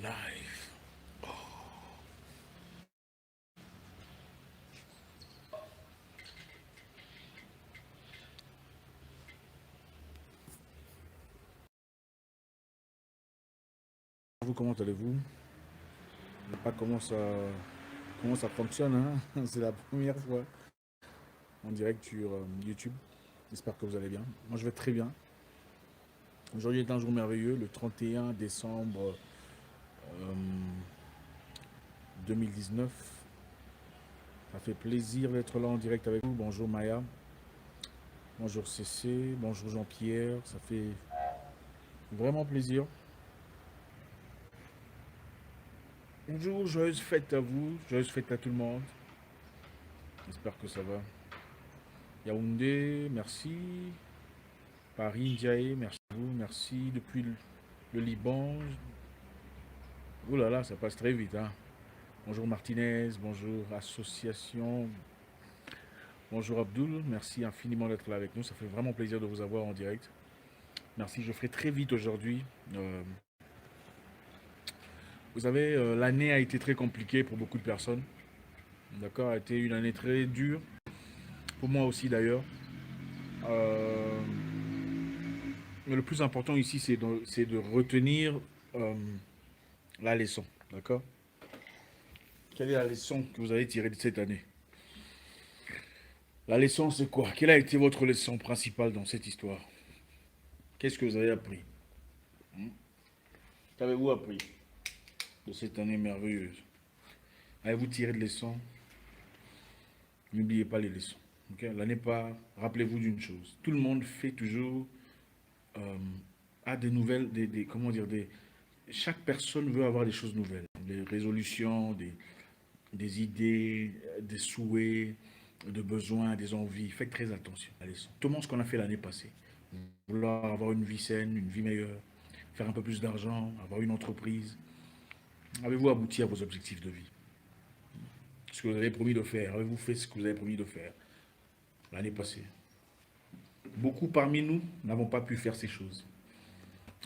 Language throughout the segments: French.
Live. Vous, comment allez-vous? Je ne sais pas comment ça fonctionne, hein. C'est la première fois en direct sur YouTube. J'espère que vous allez bien. Moi, je vais très bien. Aujourd'hui est un jour merveilleux, le 31 décembre euh, 2019. Ça fait plaisir d'être là en direct avec vous. Bonjour Maya, bonjour CC, bonjour Jean-Pierre. Ça fait vraiment plaisir. Bonjour, joyeuse fête à vous, joyeuse fête à tout le monde. J'espère que ça va. Yaoundé, merci. Paris, Ndiaye, merci à vous, merci. Depuis le Liban. Ouh là là, ça passe très vite, hein. Bonjour Martinez, bonjour Association, bonjour Abdul, merci infiniment d'être là avec nous. Ça fait vraiment plaisir de vous avoir en direct. Merci, je ferai très vite aujourd'hui. Vous savez, l'année a été très compliquée pour beaucoup de personnes. D'accord, a été une année très dure, pour moi aussi d'ailleurs. Euh, mais le plus important ici, c'est de retenir euh, la leçon. D'accord. Quelle est la leçon que vous avez tirée de cette année? La leçon, c'est quoi? Quelle a été votre leçon principale dans cette histoire? Qu'est-ce que vous avez appris? Qu'avez-vous appris de cette année merveilleuse? Avez-vous tiré de leçons? N'oubliez pas les leçons. Okay? L'année part, rappelez-vous d'une chose. Tout le monde fait toujours, euh, a des nouvelles, comment dire, chaque personne veut avoir des choses nouvelles. Des résolutions, des idées, des souhaits, des besoins, des envies. Faites très attention à la leçon. Tout le monde ce qu'on a fait l'année passée. Vouloir avoir une vie saine, une vie meilleure, faire un peu plus d'argent, avoir une entreprise. Avez-vous abouti à vos objectifs de vie? Ce que vous avez promis de faire, avez-vous fait ce que vous avez promis de faire l'année passée? Beaucoup parmi nous n'avons pas pu faire ces choses.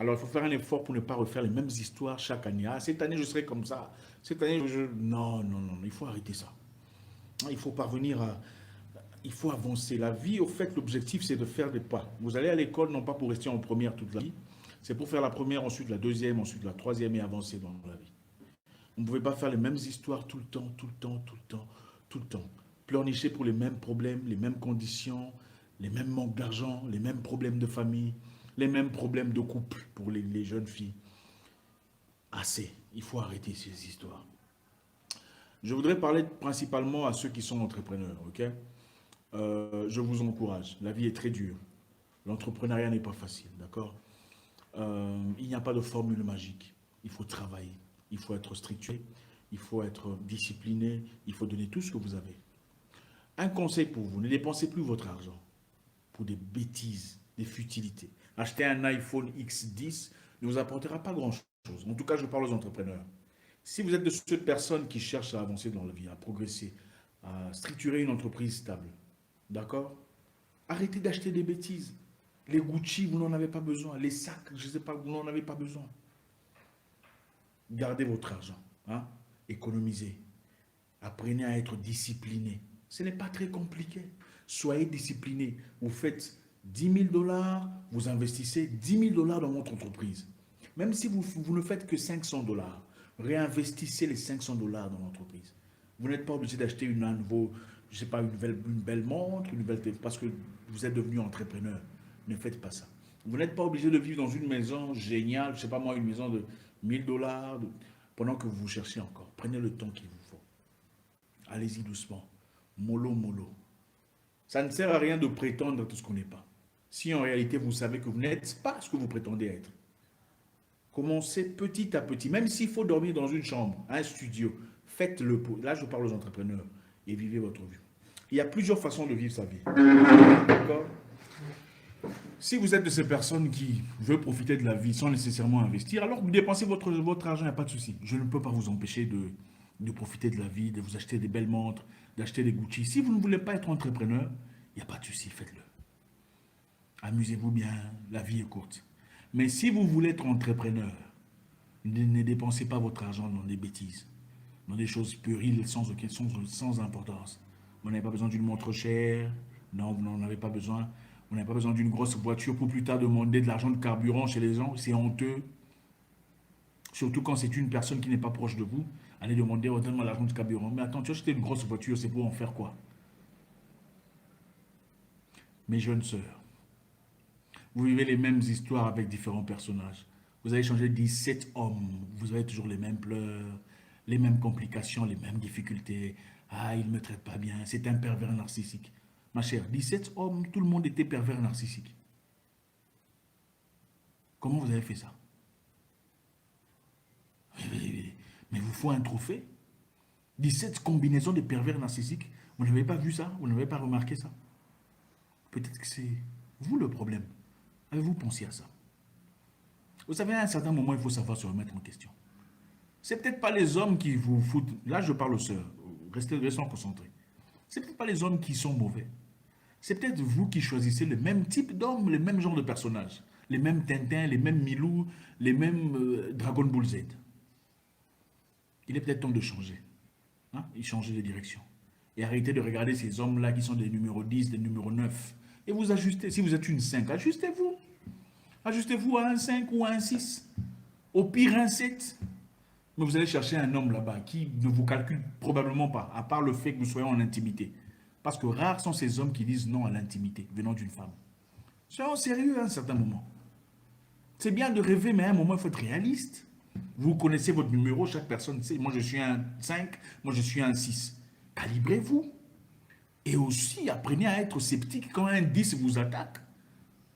Alors il faut faire un effort pour ne pas refaire les mêmes histoires chaque année. Ah, cette année je serai comme ça. Cette année je... Non, non, non, il faut arrêter ça. Il faut parvenir à... Il faut avancer. La vie, au fait, l'objectif c'est de faire des pas. Vous allez à l'école non pas pour rester en première toute la vie, c'est pour faire la première, ensuite la deuxième, ensuite la troisième et avancer dans la vie. On ne pouvait pas faire les mêmes histoires tout le temps, tout le temps, tout le temps, tout le temps. Pleurnicher pour les mêmes problèmes, les mêmes conditions, les mêmes manques d'argent, les mêmes problèmes de famille, les mêmes problèmes de couple pour les jeunes filles. Assez. Il faut arrêter ces histoires. Je voudrais parler principalement à ceux qui sont entrepreneurs, ok? Je vous encourage. La vie est très dure. L'entrepreneuriat n'est pas facile, d'accord? Il n'y a pas de formule magique. Il faut travailler. Il faut être structuré. Il faut être discipliné. Il faut donner tout ce que vous avez. Un conseil pour vous, ne dépensez plus votre argent pour des bêtises, des futilités. Acheter un iPhone X10 ne vous apportera pas grand-chose. En tout cas, je parle aux entrepreneurs. Si vous êtes de ces personnes qui cherchent à avancer dans la vie, à progresser, à structurer une entreprise stable, d'accord? Arrêtez d'acheter des bêtises. Les Gucci, vous n'en avez pas besoin. Les sacs, je ne sais pas, vous n'en avez pas besoin. Gardez votre argent. Hein? Économisez. Apprenez à être discipliné. Ce n'est pas très compliqué. Soyez discipliné. Vous faites 10 000 $, vous investissez 10 000 $ dans votre entreprise. Même si vous ne faites que 500 $, réinvestissez les 500 $ dans l'entreprise. Vous n'êtes pas obligé d'acheter je sais pas, une belle montre, parce que vous êtes devenu entrepreneur. Ne faites pas ça. Vous n'êtes pas obligé de vivre dans une maison géniale, je ne sais pas moi, une maison de 1 000 $, pendant que vous cherchez encore. Prenez le temps qu'il vous faut. Allez-y doucement. Mollo, mollo. Ça ne sert à rien de prétendre tout ce qu'on n'est pas. Si en réalité vous savez que vous n'êtes pas ce que vous prétendez être, commencez petit à petit. Même s'il faut dormir dans une chambre, un studio, faites-le. Là, je parle aux entrepreneurs et vivez votre vie. Il y a plusieurs façons de vivre sa vie. D'accord? Si vous êtes de ces personnes qui veulent profiter de la vie sans nécessairement investir, alors vous dépensez votre argent, il n'y a pas de souci. Je ne peux pas vous empêcher de profiter de la vie, de vous acheter des belles montres, d'acheter des Gucci. Si vous ne voulez pas être entrepreneur, il n'y a pas de souci, faites-le. Amusez-vous bien, la vie est courte. Mais si vous voulez être entrepreneur, Ne dépensez pas votre argent dans des bêtises, dans des choses puériles sans importance. Vous n'avez pas besoin d'une montre chère. Non, vous n'en avez pas besoin. Vous n'avez pas besoin d'une grosse voiture pour plus tard demander de l'argent de carburant chez les gens. C'est honteux. Surtout quand c'est une personne qui n'est pas proche de vous. Allez demander, oh, donne-moi l'argent de carburant. Mais attends, tu as acheté une grosse voiture, c'est pour en faire quoi? Mes jeunes sœurs, vous vivez les mêmes histoires avec différents personnages. Vous avez changé 17 hommes. Vous avez toujours les mêmes pleurs, les mêmes complications, les mêmes difficultés. Ah, il ne me traite pas bien. C'est un pervers narcissique. Ma chère, 17 hommes, tout le monde était pervers narcissique. Comment vous avez fait ça? Mais vous faut un trophée. 17 combinaisons de pervers narcissiques. Vous n'avez pas vu ça? Vous n'avez pas remarqué ça? Peut-être que c'est vous le problème. Avez-vous pensé à ça? Vous savez, à un certain moment, il faut savoir se remettre en question. C'est peut-être pas les hommes qui vous foutent. Là, je parle aux sœurs. Restons concentrés. C'est peut-être pas les hommes qui sont mauvais. C'est peut-être vous qui choisissez le même type d'homme, le même genre de personnage. Les mêmes Tintin, les mêmes Milou, les mêmes Dragon Ball Z. Il est peut-être temps de changer. Hein? Et changer de direction. Et arrêter de regarder ces hommes-là qui sont des numéros 10, des numéros 9. Et vous ajustez. Si vous êtes une 5, ajustez-vous. Ajustez-vous à un 5 ou à un 6. Au pire, un 7. Mais vous allez chercher un homme là-bas qui ne vous calcule probablement pas, à part le fait que vous soyez en intimité. Parce que rares sont ces hommes qui disent non à l'intimité venant d'une femme. Soyons sérieux à un certain moment. C'est bien de rêver, mais à un moment, il faut être réaliste. Vous connaissez votre numéro, chaque personne sait. Moi, je suis un 5, moi, je suis un 6. Calibrez-vous. Et aussi, apprenez à être sceptique quand un 10 vous attaque.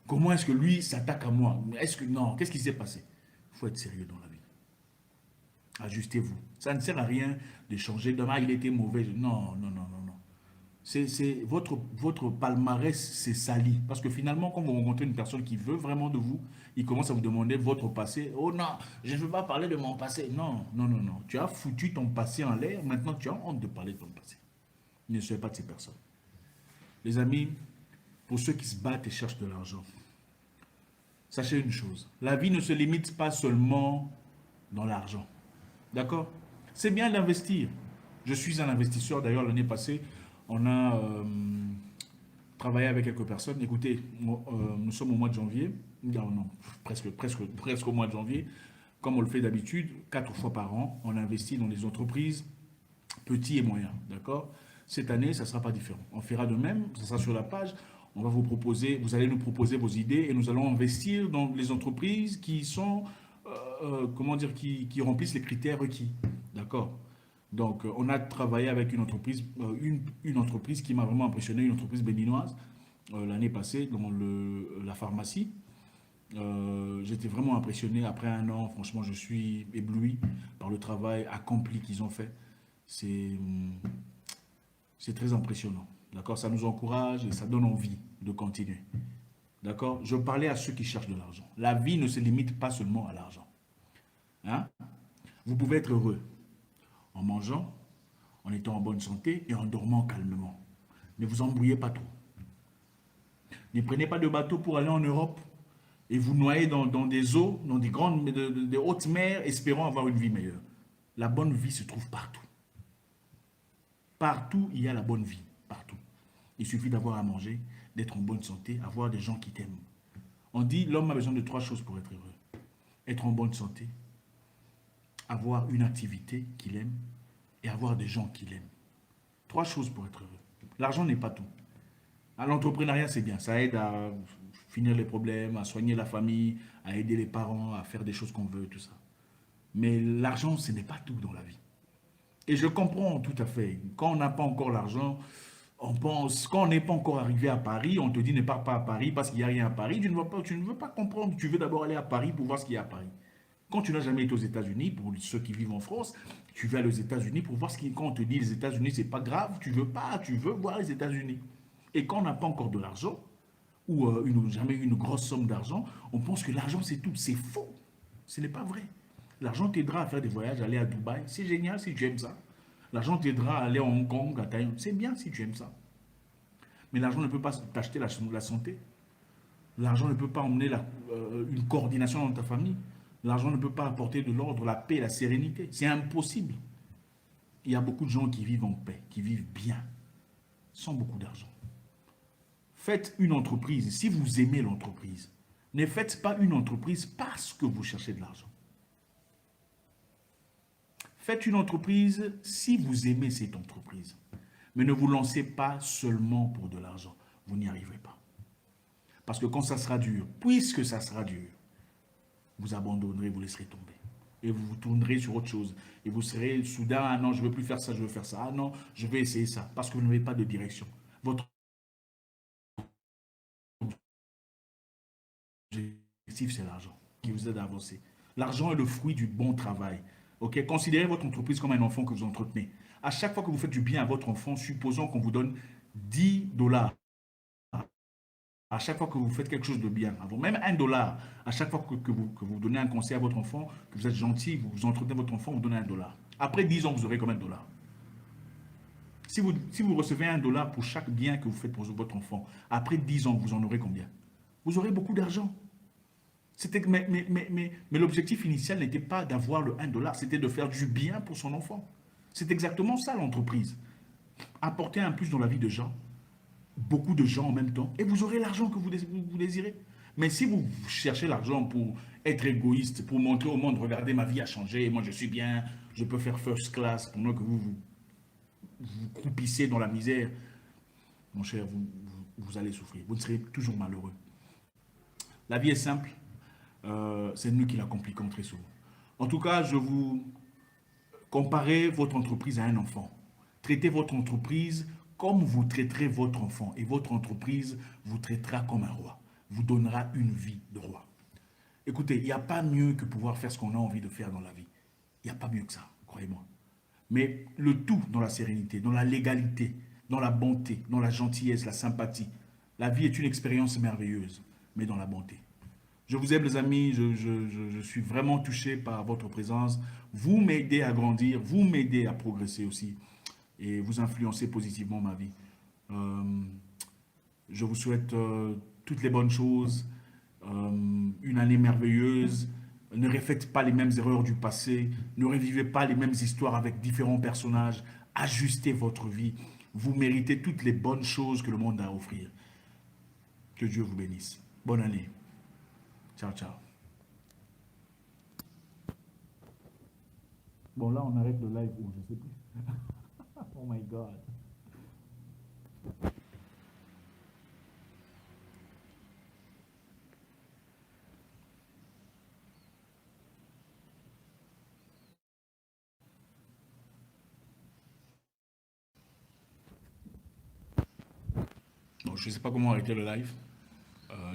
Comment est-ce que lui s'attaque à moi? Est-ce que non? Qu'est-ce qui s'est passé? Il faut être sérieux dans la vie. Ajustez-vous. Ça ne sert à rien de changer. Demain, il était mauvais. Non, non, non, non, non. Votre palmarès s'est sali. Parce que finalement, quand vous rencontrez une personne qui veut vraiment de vous, il commence à vous demander votre passé. Oh non, je ne veux pas parler de mon passé. Non, non, non, non. Tu as foutu ton passé en l'air. Maintenant, tu as honte de parler de ton passé. Ne soyez pas de ces personnes. Les amis, pour ceux qui se battent et cherchent de l'argent, sachez une chose. La vie ne se limite pas seulement dans l'argent. D'accord? C'est bien d'investir. Je suis un investisseur. D'ailleurs, l'année passée, on a travaillé avec quelques personnes. Écoutez, nous sommes au mois de janvier. Non, non, presque au mois de janvier. Comme on le fait d'habitude, 4 fois par an, on investit dans les entreprises petits et moyens. D'accord? Cette année, ça ne sera pas différent. On fera de même. Ça sera sur la page. On va vous proposer, vous allez nous proposer vos idées et nous allons investir dans les entreprises qui sont, comment dire, qui remplissent les critères requis. D'accord? Donc, on a travaillé avec une entreprise, une entreprise qui m'a vraiment impressionné, une entreprise béninoise, l'année passée dans la pharmacie. J'étais vraiment impressionné. Après un an, franchement, je suis ébloui par le travail accompli qu'ils ont fait. C'est très impressionnant. D'accord? Ça nous encourage et ça donne envie de continuer. D'accord? Je parlais à ceux qui cherchent de l'argent. La vie ne se limite pas seulement à l'argent. Hein? Vous pouvez être heureux en mangeant, en étant en bonne santé et en dormant calmement. Ne vous embrouillez pas trop. Ne prenez pas de bateau pour aller en Europe et vous noyez dans des eaux, dans des hautes mers, espérant avoir une vie meilleure. La bonne vie se trouve partout. Partout, il y a la bonne vie. Partout. Il suffit d'avoir à manger, d'être en bonne santé, avoir des gens qui t'aiment. On dit l'homme a besoin de 3 choses pour être heureux. Être en bonne santé, avoir une activité qu'il aime et avoir des gens qu'il aime. 3 choses pour être heureux. L'argent n'est pas tout. L'entrepreneuriat, c'est bien. Ça aide à finir les problèmes, à soigner la famille, à aider les parents, à faire des choses qu'on veut, tout ça. Mais l'argent, ce n'est pas tout dans la vie. Et je comprends tout à fait. Quand on n'a pas encore l'argent, on pense, quand on n'est pas encore arrivé à Paris, on te dit ne pars pas à Paris parce qu'il n'y a rien à Paris. Tu ne veux pas comprendre. Tu veux d'abord aller à Paris pour voir ce qu'il y a à Paris. Quand tu n'as jamais été aux États-Unis, pour ceux qui vivent en France, tu vas aller aux États-Unis pour voir ce qui. Quand on te dit les États-Unis, c'est pas grave, tu veux pas, tu veux voir les États-Unis. Et quand on n'a pas encore de l'argent, ou jamais eu une grosse somme d'argent, on pense que l'argent c'est tout. C'est faux. Ce n'est pas vrai. L'argent t'aidera à faire des voyages, aller à Dubaï. C'est génial si tu aimes ça. L'argent t'aidera à aller à Hong Kong, à Taïwan. C'est bien si tu aimes ça. Mais l'argent ne peut pas t'acheter la santé. L'argent ne peut pas emmener une coordination dans ta famille. L'argent ne peut pas apporter de l'ordre, la paix, la sérénité. C'est impossible. Il y a beaucoup de gens qui vivent en paix, qui vivent bien, sans beaucoup d'argent. Faites une entreprise. Si vous aimez l'entreprise, ne faites pas une entreprise parce que vous cherchez de l'argent. Faites une entreprise si vous aimez cette entreprise. Mais ne vous lancez pas seulement pour de l'argent. Vous n'y arriverez pas. Parce que quand ça sera dur, puisque ça sera dur, vous abandonnerez, vous laisserez tomber. Et vous vous tournerez sur autre chose. Et vous serez soudain, ah non, je ne veux plus faire ça, je veux faire ça. Ah non, je vais essayer ça. Parce que vous n'avez pas de direction. Votre objectif, c'est l'argent qui vous aide à avancer. L'argent est le fruit du bon travail. Ok, considérez votre entreprise comme un enfant que vous entretenez. À chaque fois que vous faites du bien à votre enfant, supposons qu'on vous donne 10 dollars. À chaque fois que vous faites quelque chose de bien, même 1 dollar, à chaque fois que vous donnez un conseil à votre enfant, que vous êtes gentil, vous entretenez votre enfant, vous donnez 1 dollar. Après 10 ans, vous aurez combien de dollars? Si vous recevez 1 dollar pour chaque bien que vous faites pour votre enfant, après 10 ans, vous en aurez combien? Vous aurez beaucoup d'argent. Mais l'objectif initial n'était pas d'avoir le 1 dollar, c'était de faire du bien pour son enfant. C'est exactement ça l'entreprise. Apporter un plus dans la vie de gens, beaucoup de gens en même temps, et vous aurez l'argent que vous désirez. Mais si vous cherchez l'argent pour être égoïste, pour montrer au monde, regardez, ma vie a changé, moi je suis bien, je peux faire first class, pendant que vous croupissez dans la misère, mon cher, vous allez souffrir. Vous ne serez toujours malheureux. La vie est simple, c'est nous qui la compliquons très souvent. En tout cas, je vous comparez votre entreprise à un enfant. Traitez votre entreprise comme vous traiterez votre enfant. Et votre entreprise vous traitera comme un roi. Vous donnera une vie de roi. Écoutez, il n'y a pas mieux que pouvoir faire ce qu'on a envie de faire dans la vie. Il n'y a pas mieux que ça, croyez-moi. Mais le tout dans la sérénité, dans la légalité, dans la bonté, dans la gentillesse, la sympathie. La vie est une expérience merveilleuse, mais dans la bonté. Je vous aime les amis, je suis vraiment touché par votre présence. Vous m'aidez à grandir, vous m'aidez à progresser aussi et vous influencez positivement ma vie. Euh, je vous souhaite toutes les bonnes choses, une année merveilleuse. Ne refaites pas les mêmes erreurs du passé, ne revivez pas les mêmes histoires avec différents personnages. Ajustez votre vie. Vous méritez toutes les bonnes choses que le monde a à offrir. Que Dieu vous bénisse. Bonne année. Ciao, ciao. Bon, là, on arrête le live où? Je sais plus. Oh my God. Bon, je ne sais pas comment arrêter le live.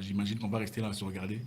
J'imagine qu'on va rester là à se regarder.